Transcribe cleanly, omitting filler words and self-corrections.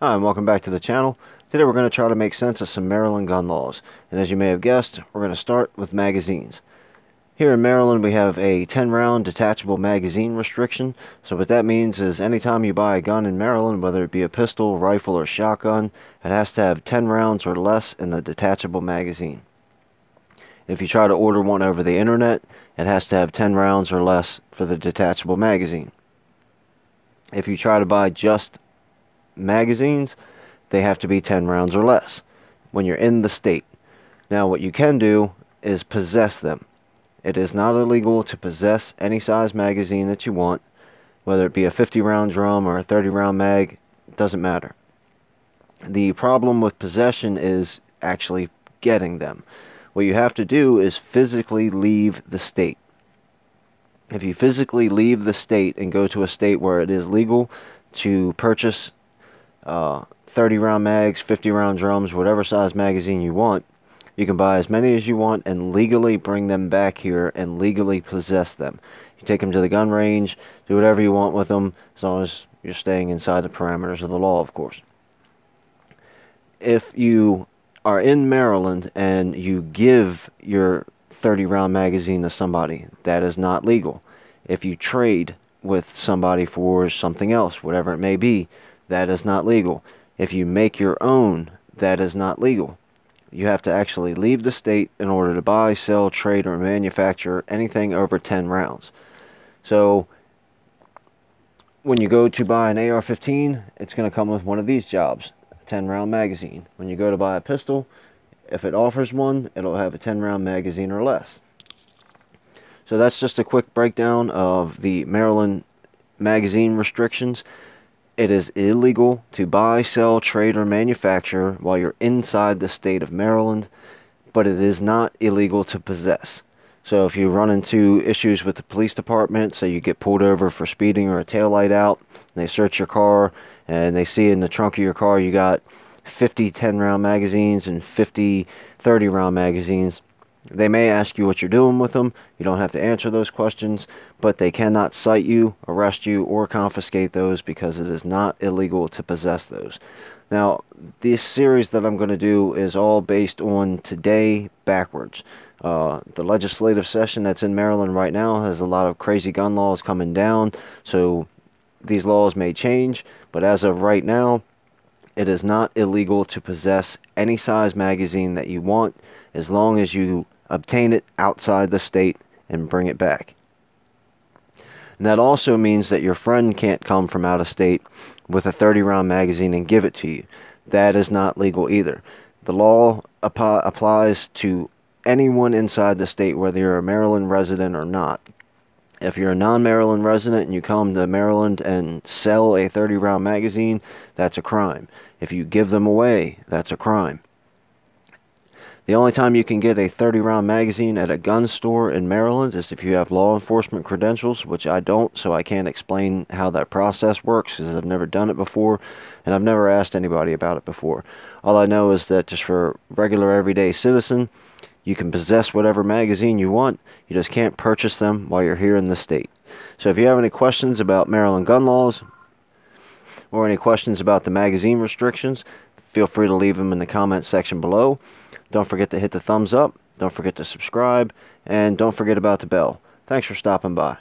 Hi, and welcome back to the channel. Today we're going to try to make sense of some Maryland gun laws. And as you may have guessed, we're going to start with magazines. Here in Maryland we have a 10-round detachable magazine restriction. So what that means is anytime you buy a gun in Maryland, whether it be a pistol, rifle, or shotgun, it has to have 10 rounds or less in the detachable magazine. If you try to order one over the internet, it has to have 10 rounds or less for the detachable magazine. If you try to buy just magazines, they have to be 10 rounds or less when you're in the state. Now, what you can do is possess them. It is not illegal to possess any size magazine that you want, whether it be a 50-round drum or a 30-round mag, it doesn't matter. The problem with possession is actually getting them. What you have to do is physically leave the state. If you physically leave the state and go to a state where it is legal to purchase 30-round mags, 50-round drums, whatever size magazine you want, you can buy as many as you want and legally bring them back here and legally possess them. You take them to the gun range, do whatever you want with them, as long as you're staying inside the parameters of the law, of course. If you are in Maryland and you give your 30-round magazine to somebody, that is not legal. If you trade with somebody for something else, whatever it may be, that is not legal. If you make your own, that is not legal. You have to actually leave the state in order to buy, sell, trade, or manufacture anything over 10 rounds. So when you go to buy an AR-15, it's going to come with one of these jobs, a 10-round magazine. When you go to buy a pistol, if it offers one, it'll have a 10-round magazine or less. So that's just a quick breakdown of the Maryland magazine restrictions. It is illegal to buy, sell, trade, or manufacture while you're inside the state of Maryland, but it is not illegal to possess. So if you run into issues with the police department, say you get pulled over for speeding or a taillight out, and they search your car, and they see in the trunk of your car you got 50 10-round magazines and 50 30-round magazines, they may ask you what you're doing with them. You don't have to answer those questions, but they cannot cite you, arrest you, or confiscate those because it is not illegal to possess those. Now, this series that I'm going to do is all based on today backwards. The legislative session that's in Maryland right now has a lot of crazy gun laws coming down, so these laws may change, but as of right now, it is not illegal to possess any size magazine that you want as long as you obtain it outside the state and bring it back. And that also means that your friend can't come from out of state with a 30-round magazine and give it to you. That is not legal either. The law applies to anyone inside the state, whether you're a Maryland resident or not. If you're a non-Maryland resident and you come to Maryland and sell a 30-round magazine, that's a crime. If you give them away, that's a crime. The only time you can get a 30-round magazine at a gun store in Maryland is if you have law enforcement credentials, which I don't, so I can't explain how that process works because I've never done it before, and I've never asked anybody about it before. All I know is that just for a regular everyday citizen, you can possess whatever magazine you want. You just can't purchase them while you're here in the state. So if you have any questions about Maryland gun laws or any questions about the magazine restrictions, feel free to leave them in the comments section below. Don't forget to hit the thumbs up. Don't forget to subscribe. And don't forget about the bell. Thanks for stopping by.